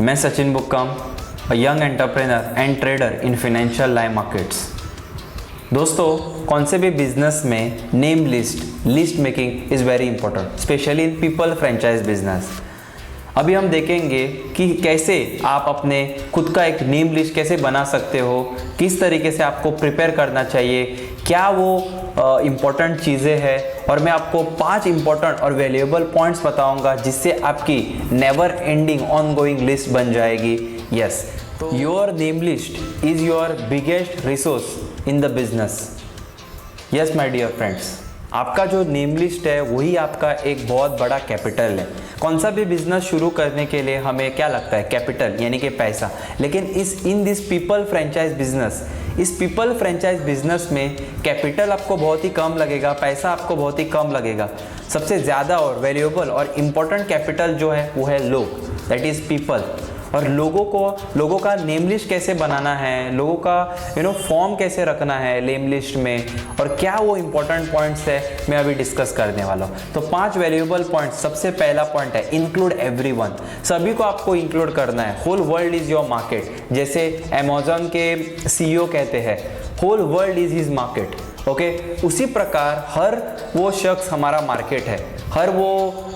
मैं Sachin Bukkam, a young entrepreneur and trader in financial live markets. दोस्तों, कौन से भी बिजनेस में name list making is very important, specially in people franchise business. अभी हम देखेंगे कि कैसे आप अपने खुद का एक नेम लिस्ट कैसे बना सकते हो, किस तरीके से आपको प्रिपेयर करना चाहिए, क्या वो इम्पोर्टेंट चीज़ें हैं, और मैं आपको 5 इम्पोर्टेंट और वैल्यूएबल पॉइंट्स बताऊंगा जिससे आपकी never ending ongoing list बन जाएगी। यस, तो your name list is your biggest resource in the business. Yes my dear friends, आपका जो नेम लिस्ट है वही आपका एक बहुत बड़ा कैपिटल है। कौन सा भी बिजनेस शुरू करने के लिए हमें क्या लगता है? कैपिटल, यानी कि पैसा। लेकिन in this people franchise business, इस पीपल फ्रेंचाइज बिजनेस में कैपिटल आपको बहुत ही कम लगेगा, पैसा आपको बहुत ही कम लगेगा। सबसे ज़्यादा और वैल्यूएबल और इम्पोर्टेंट कैपिटल जो है वो है लोग, दैट इज़ पीपल। और लोगों का नेम लिस्ट कैसे बनाना है, लोगों का फॉर्म कैसे रखना है नेम लिस्ट में, और क्या वो इम्पोर्टेंट पॉइंट्स है, मैं अभी डिस्कस करने वाला हूँ। तो 5 वैल्यूएबल पॉइंट्स। सबसे पहला पॉइंट है इंक्लूड एवरीवन। सभी को आपको इंक्लूड करना है। Whole world is your market, जैसे अमेज़न के सीईओ कहते हैं, whole world is his market. Okay, उसी प्रकार हर वो शख्स हमारा मार्केट है, हर वो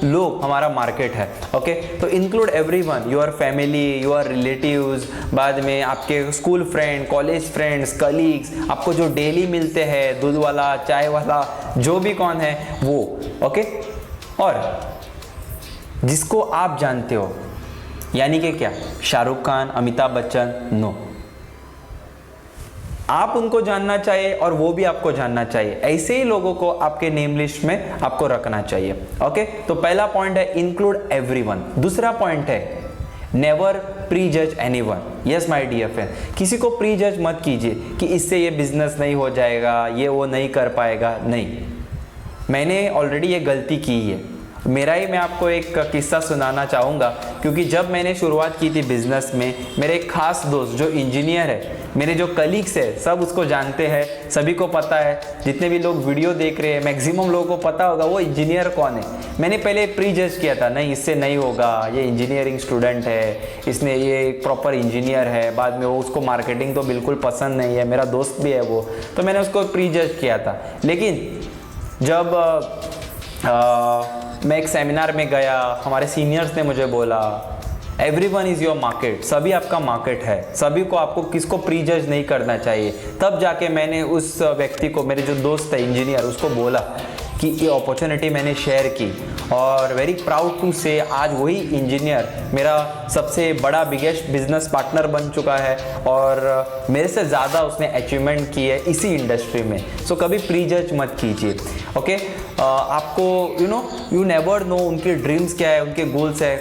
लोग हमारा मार्केट है। ओके, तो include everyone, your family, your relatives, बाद में आपके school friend, college friends, colleagues, आपको जो डेली मिलते हैं, दूध वाला, चाय वाला, जो भी कौन है वो। ओके, और जिसको आप जानते हो, यानी कि क्या? शाहरुख खान, अमिताभ बच्चन? नो, आप उनको जानना चाहिए और वो भी आपको जानना चाहिए। ऐसे ही लोगों को आपके नेम लिस्ट में आपको रखना चाहिए। ओके, तो पहला पॉइंट है इंक्लूड एवरीवन। दूसरा पॉइंट है never prejudge anyone. Yes my dear friend, किसी को प्री जज मत कीजिए कि इससे ये बिजनेस नहीं हो जाएगा, ये वो नहीं कर पाएगा। नहीं, मैंने ऑलरेडी ये गलती की है। मैं आपको एक किस्सा सुनाना चाहूँगा, क्योंकि जब मैंने शुरुआत की थी बिजनेस में, मेरे एक खास दोस्त जो इंजीनियर है, मेरे जो कलीग्स है, सब उसको जानते हैं, सभी को पता है। जितने भी लोग वीडियो देख रहे हैं, मैक्सिमम लोगों को पता होगा वो इंजीनियर कौन है। मैंने पहले प्री जज किया था, नहीं इससे नहीं होगा, ये इंजीनियरिंग स्टूडेंट है, इसने ये प्रॉपर इंजीनियर है। बाद में वो उसको मार्केटिंग तो बिल्कुल पसंद नहीं है, मेरा दोस्त भी है वो, तो मैंने उसको प्री जज किया था। लेकिन जब मैं एक सेमिनार में गया, हमारे सीनियर्स ने मुझे बोला एवरीवन इज़ योर मार्केट, सभी आपका मार्केट है, सभी को आपको किसको प्री जज नहीं करना चाहिए। तब जाके मैंने उस व्यक्ति को, मेरे जो दोस्त है इंजीनियर, उसको बोला कि ये अपॉर्चुनिटी मैंने शेयर की, और वेरी प्राउड टू से आज वही इंजीनियर मेरा सबसे बड़ा बिगेस्ट बिजनेस पार्टनर बन चुका है, और मेरे से ज़्यादा उसने अचीवमेंट की है इसी इंडस्ट्री में। सो कभी प्री जज मत कीजिए। ओके, आपको यू नेवर नो उनके ड्रीम्स क्या है, उनके गोल्स है।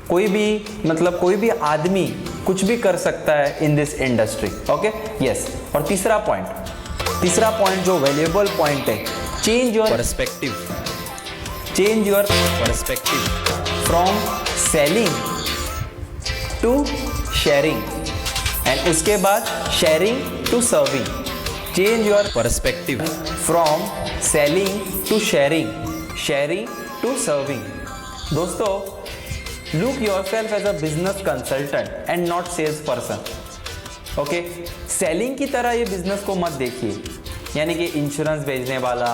कोई भी आदमी कुछ भी कर सकता है in this industry. Okay, yes. और तीसरा पॉइंट जो वैल्यूएबल पॉइंट है, change your perspective from selling to sharing, and उसके बाद sharing to serving. Change your perspective from selling to sharing to serving. दोस्तों, look yourself as a business consultant and not sales person. Okay, selling की तरह ये business को मत देखिए, यानी कि इंश्योरेंस भेजने वाला,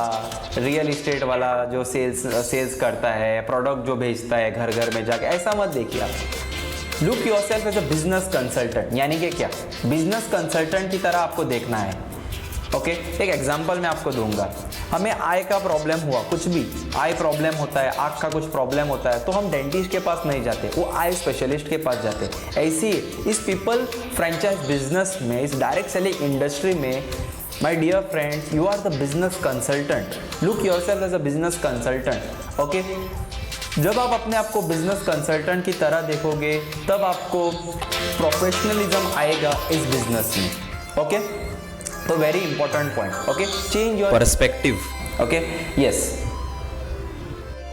रियल इस्टेट वाला जो सेल्स करता है, प्रोडक्ट जो भेजता है घर घर में जाके, ऐसा मत देखिए आप। Look yourself as a business consultant, यानी कि क्या? बिजनेस कंसल्टेंट की तरह आपको देखना है। ओके, एक एग्जांपल मैं आपको दूंगा। हमें आय का प्रॉब्लम हुआ, कुछ भी आई प्रॉब्लम होता है, आँख का कुछ प्रॉब्लम होता है, तो हम डेंटिस्ट के पास नहीं जाते, वो आई स्पेशलिस्ट के पास जाते। ऐसे ही इस पीपल फ्रेंचाइज बिजनेस में, इस डायरेक्ट सेलिंग इंडस्ट्री में, my dear friends, you are the business consultant. Look yourself as a business consultant. Okay, जब आप अपने आप को बिजनेस कंसल्टेंट की तरह देखोगे, तब आपको प्रोफेशनलिज्म आएगा इस बिजनेस में। ओके, तो very important point. Okay, change your perspective. Okay, yes.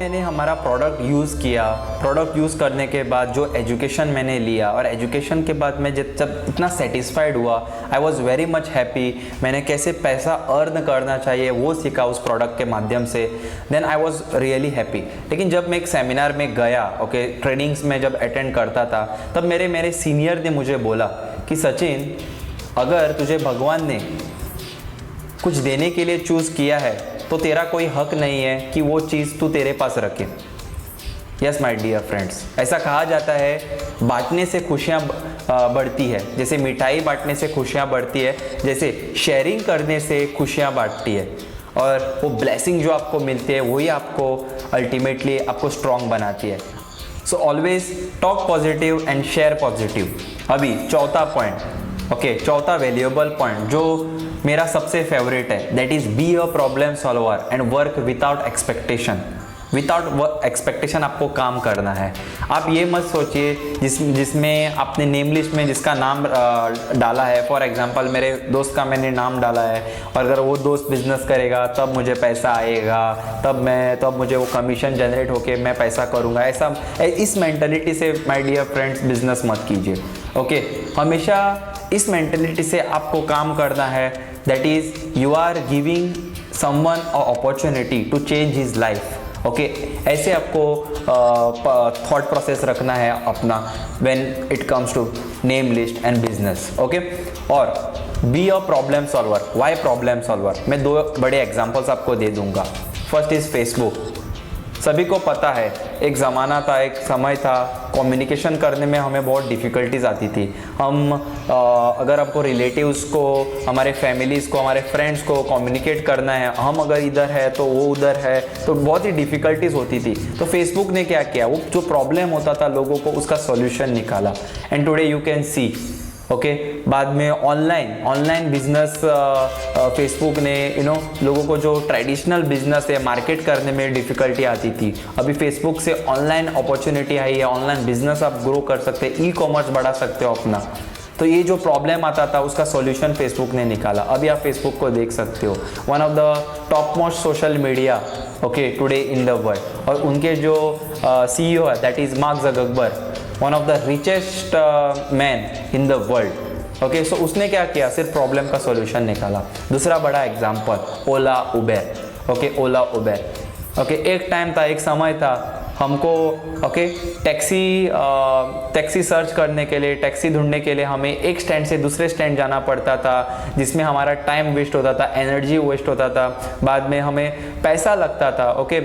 मैंने हमारा प्रोडक्ट यूज़ किया, प्रोडक्ट यूज़ करने के बाद जो एजुकेशन मैंने लिया, और एजुकेशन के बाद मैं जब इतना सेटिस्फाइड हुआ, I was very much happy. मैंने कैसे पैसा अर्न करना चाहिए वो सीखा उस प्रोडक्ट के माध्यम से, then I was really happy. लेकिन जब मैं एक सेमिनार में गया, ओके, ट्रेनिंग्स में जब अटेंड करता था, तब मेरे सीनियर ने मुझे बोला कि सचिन, अगर तुझे भगवान ने कुछ देने के लिए चूज़ किया है तो तेरा कोई हक नहीं है कि वो चीज़ तू तेरे पास रखे। यस माय डियर फ्रेंड्स, ऐसा कहा जाता है बांटने से खुशियाँ बढ़ती है, जैसे मिठाई बांटने से खुशियाँ बढ़ती है, जैसे शेयरिंग करने से खुशियाँ बांटती है, और वो ब्लेसिंग जो आपको मिलती है वही आपको अल्टीमेटली आपको स्ट्रॉन्ग बनाती है। So always talk positive and share positive. अभी चौथा पॉइंट, ओके, चौथा वैल्यूएबल पॉइंट जो मेरा सबसे फेवरेट है, that is B a problem solver and work without expectation. Without expectation आपको काम करना है। आप ये मत सोचिए जिसमें आपने नेम लिस्ट में जिसका नाम डाला है, फॉर एग्जांपल मेरे दोस्त का मैंने नाम डाला है, और अगर वो दोस्त बिजनेस करेगा तब मुझे पैसा आएगा, तब मुझे वो कमीशन जनरेट होके मैं पैसा करूँगा, ऐसा इस मेंटलिटी से माय डियर फ्रेंड्स बिजनेस मत कीजिए। ओके, हमेशा इस मेंटलिटी से आपको काम करना है, that is you are giving someone a opportunity to change his life. Okay, ऐसे आपको थॉट प्रोसेस रखना है अपना when it comes to name list and business. Okay, और be a problem solver. Why problem solver? मैं दो बड़े examples आपको दे दूंगा। First is Facebook. सभी को पता है एक ज़माना था, एक समय था, कम्युनिकेशन करने में हमें बहुत डिफ़िकल्टीज आती थी। हम अगर आपको रिलेटिव्स को, हमारे फैमिलीज़ को, हमारे फ्रेंड्स को कम्युनिकेट करना है, हम अगर इधर है तो वो उधर है, तो बहुत ही डिफ़िकल्टीज होती थी। तो फेसबुक ने क्या किया, वो जो प्रॉब्लम होता था लोगों को, उसका सॉल्यूशन निकाला। And today you can see, okay, बाद में ऑनलाइन बिजनेस फेसबुक ने लोगों को जो ट्रेडिशनल बिजनेस है मार्केट करने में डिफ़िकल्टी आती थी, अभी फेसबुक से ऑनलाइन अपॉर्चुनिटी आई है, ऑनलाइन बिजनेस आप ग्रो कर सकते हैं, ई कॉमर्स बढ़ा सकते हो अपना। तो ये जो प्रॉब्लम आता था उसका सॉल्यूशन फेसबुक ने निकाला। अभी आप फेसबुक को देख सकते हो, one of the top most social media, okay, today in the world. और उनके जो CEO है, that is Mark Zuckerberg, one of the richest man in the world. Okay, so उसने क्या किया, सिर्फ प्रॉब्लम का सॉल्यूशन निकाला। दूसरा बड़ा एग्जांपल, ओला उबेर। ओके, ओला उबेर। ओके, एक टाइम था, एक समय था, हमको ओके टैक्सी सर्च करने के लिए, टैक्सी ढूंढने के लिए हमें एक स्टैंड से दूसरे स्टैंड जाना पड़ता था, जिसमें हमारा टाइम वेस्ट होता था, एनर्जी वेस्ट होता था, बाद में हमें पैसा लगता था। ओके,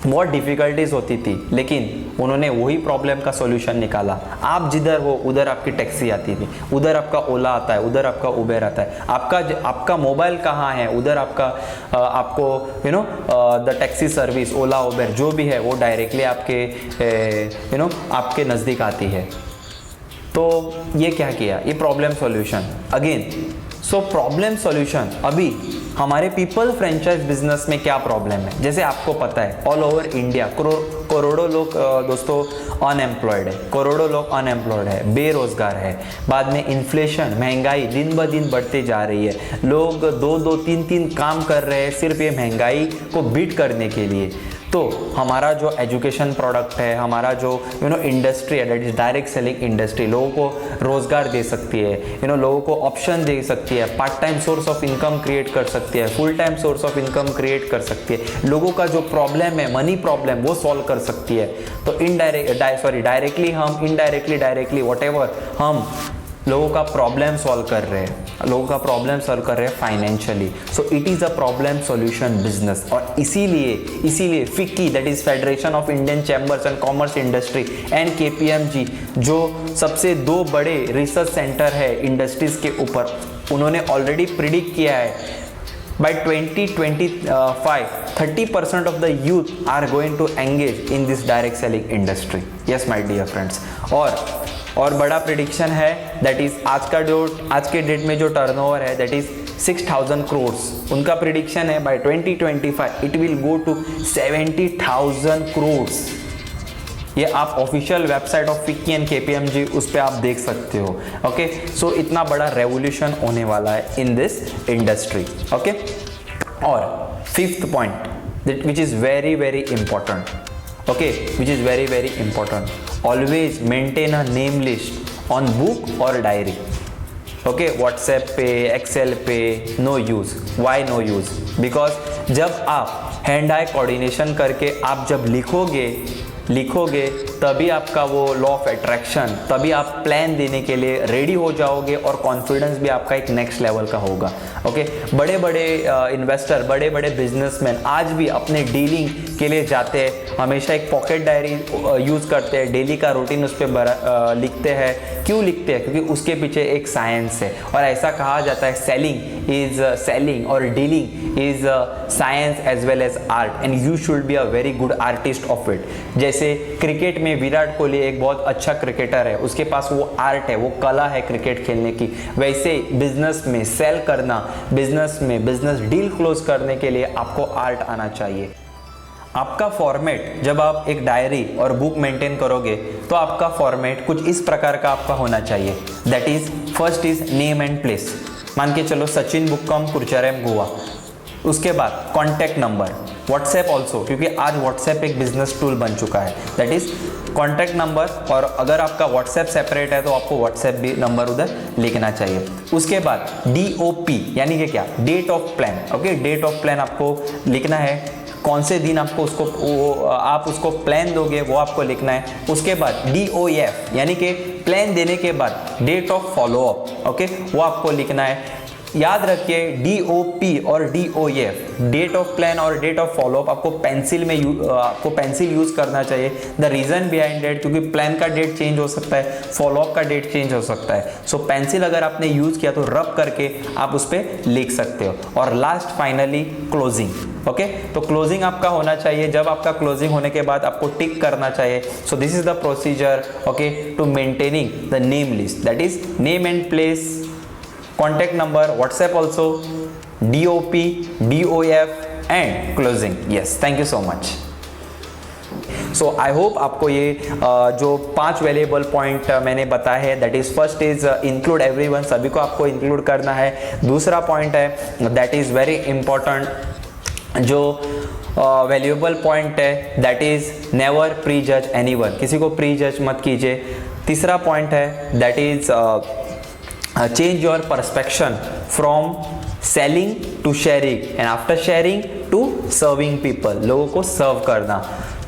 बहुत डिफ़िकल्टीज होती थी, लेकिन उन्होंने वही प्रॉब्लम का सॉल्यूशन निकाला। आप जिधर हो उधर आपकी टैक्सी आती थी, उधर आपका ओला आता है, उधर आपका उबेर आता है। आपका मोबाइल कहाँ है, उधर आपको the taxi service, Ola Uber जो भी है वो डायरेक्टली आपके आपके नज़दीक आती है। तो ये क्या किया, ये problem solution again. So problem solution. अभी हमारे पीपल फ्रेंचाइज बिजनेस में क्या प्रॉब्लम है, जैसे आपको पता है ऑल ओवर इंडिया करोड़ों लोग दोस्तों अनएम्प्लॉयड है, करोड़ों लोग अनएम्प्लॉयड है, बेरोजगार है। बाद में इन्फ्लेशन, महंगाई दिन ब दिन बढ़ते जा रही है, लोग 2-3 काम कर रहे हैं सिर्फ ये महंगाई को बीट करने के लिए। तो हमारा जो एजुकेशन प्रोडक्ट है, हमारा जो इंडस्ट्री है, that is direct selling industry, लोगों को रोजगार दे सकती है, लोगों को ऑप्शन दे सकती है, part time source of income create कर सकती है, full time source of income create कर सकती है, लोगों का जो प्रॉब्लम है, मनी प्रॉब्लम, वो सॉल्व कर सकती है। तो डायरेक्टली व्हाटएवर हम लोगों का प्रॉब्लम सॉल्व कर रहे हैं, financially. So it is a problem solution business. और इसीलिए FICCI, that is federation of Indian chambers and commerce industry, and KPMG जो सबसे 2 बड़े रिसर्च सेंटर है इंडस्ट्रीज के ऊपर, उन्होंने ऑलरेडी प्रिडिक्ट किया है by 2025 30% of the youth are going to engage in this direct selling industry. Yes my dear friends. और बड़ा प्रिडिक्शन है, दैट इज आज के डेट में जो टर्नओवर है, दैट इज 6,000 करोड़। उनका प्रिडिक्शन है by 2025 it will go to 70,000 crore. ये आप official website of FICCI and KPMG उस पर आप देख सकते हो। ओके, सो इतना बड़ा रेवोल्यूशन होने वाला है इन दिस इंडस्ट्री। ओके, और fifth point, which is very very important. Okay, which is very very important. Always maintain a name list on book or diary. Okay, WhatsApp पे, Excel पे no use. Why no use? Because जब आप hand eye coordination करके आप जब लिखोगे तभी आपका वो लॉ ऑफ अट्रैक्शन, तभी आप प्लान देने के लिए रेडी हो जाओगे और कॉन्फिडेंस भी आपका एक नेक्स्ट लेवल का होगा. ओके, बड़े बड़े इन्वेस्टर, बड़े बड़े बिजनेसमैन आज भी अपने डीलिंग के लिए जाते हैं, हमेशा एक पॉकेट डायरी यूज़ करते हैं, डेली का रूटीन उस पर लिखते हैं. क्यों लिखते हैं? क्योंकि उसके पीछे एक साइंस है. और ऐसा कहा जाता है सेलिंग और dealing is science as well as art, and you should be a very good artist of it. जैसे क्रिकेट में विराट कोहली एक बहुत अच्छा क्रिकेटर है, उसके पास वो आर्ट है, वो कला है क्रिकेट खेलने की. वैसे बिजनेस में सेल करना, बिजनेस डील क्लोज करने के लिए आपको आर्ट आना चाहिए. आपका फॉर्मेट, जब आप एक डायरी और बुक मेंटेन करोगे तो आपका फॉर्मेट कुछ इस प्रकार का आपका होना चाहिए. That is, first is name and place. मान के चलो सचिन बुक्कम, कुरचरम, गोवा. उसके बाद कॉन्टैक्ट नंबर, व्हाट्सएप ऑल्सो, क्योंकि आज व्हाट्सएप एक बिजनेस टूल बन चुका है. दैट इज कॉन्टैक्ट नंबर, और अगर आपका व्हाट्सएप सेपरेट है तो आपको व्हाट्सएप भी नंबर उधर लिखना चाहिए. उसके बाद DOP यानी कि क्या, date of plan. Okay, date of plan आपको लिखना है, कौन से दिन आपको आप उसको प्लान दोगे वो आपको लिखना है. उसके बाद DOF यानी कि प्लान देने के बाद डेट ऑफ फॉलोअप. ओके, वो आपको लिखना है. याद रखिए DOP और DOF, डेट ऑफ प्लान और डेट ऑफ फॉलोअप, आपको पेंसिल यूज करना चाहिए. द रीजन बिहाइंड डेट, क्योंकि प्लान का डेट चेंज हो सकता है, फॉलोअप का डेट चेंज हो सकता है. सो पेंसिल अगर आपने यूज किया तो रब करके आप उस पर लिख सकते हो. और लास्ट फाइनली क्लोजिंग. ओके, तो क्लोजिंग आपका होना चाहिए. जब आपका क्लोजिंग होने के बाद आपको टिक करना चाहिए. So this is the procedure, okay, to maintaining the name list. That is name and place, contact number, WhatsApp also, DOP, DOF and closing. Yes, thank you so much. So I hope आपको ये जो 5 valuable point मैंने बताए हैं, that is first is include everyone, सभी को आपको include करना है. दूसरा पॉइंट है दैट इज वेरी इंपॉर्टेंट, जो वैल्यूएबल पॉइंट है that is never prejudge anyone, किसी को प्री जज मत कीजिए. तीसरा पॉइंट है that is change your perception from selling to sharing and after sharing to serving people, लोगों को सर्व करना.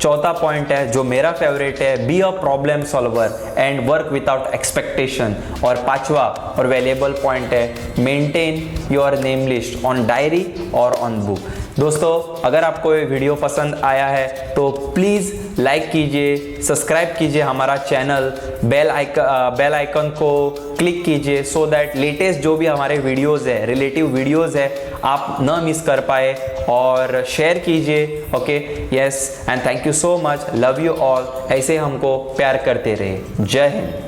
चौथा पॉइंट है जो मेरा फेवरेट है, B a problem solver and work without expectation. और पांचवा और वैल्यूएबल पॉइंट है maintain your name list on diary और ऑन बुक. दोस्तों, अगर आपको ये वीडियो पसंद आया है तो प्लीज़ लाइक कीजिए, सब्सक्राइब कीजिए हमारा चैनल, बेल आइकन को क्लिक कीजिए, सो दैट लेटेस्ट जो भी हमारे वीडियोस है, रिलेटिव वीडियोस है, आप न मिस कर पाए. और शेयर कीजिए. Okay, yes, and thank you so much. Love you all. ऐसे हमको प्यार करते रहे. जय हिंद.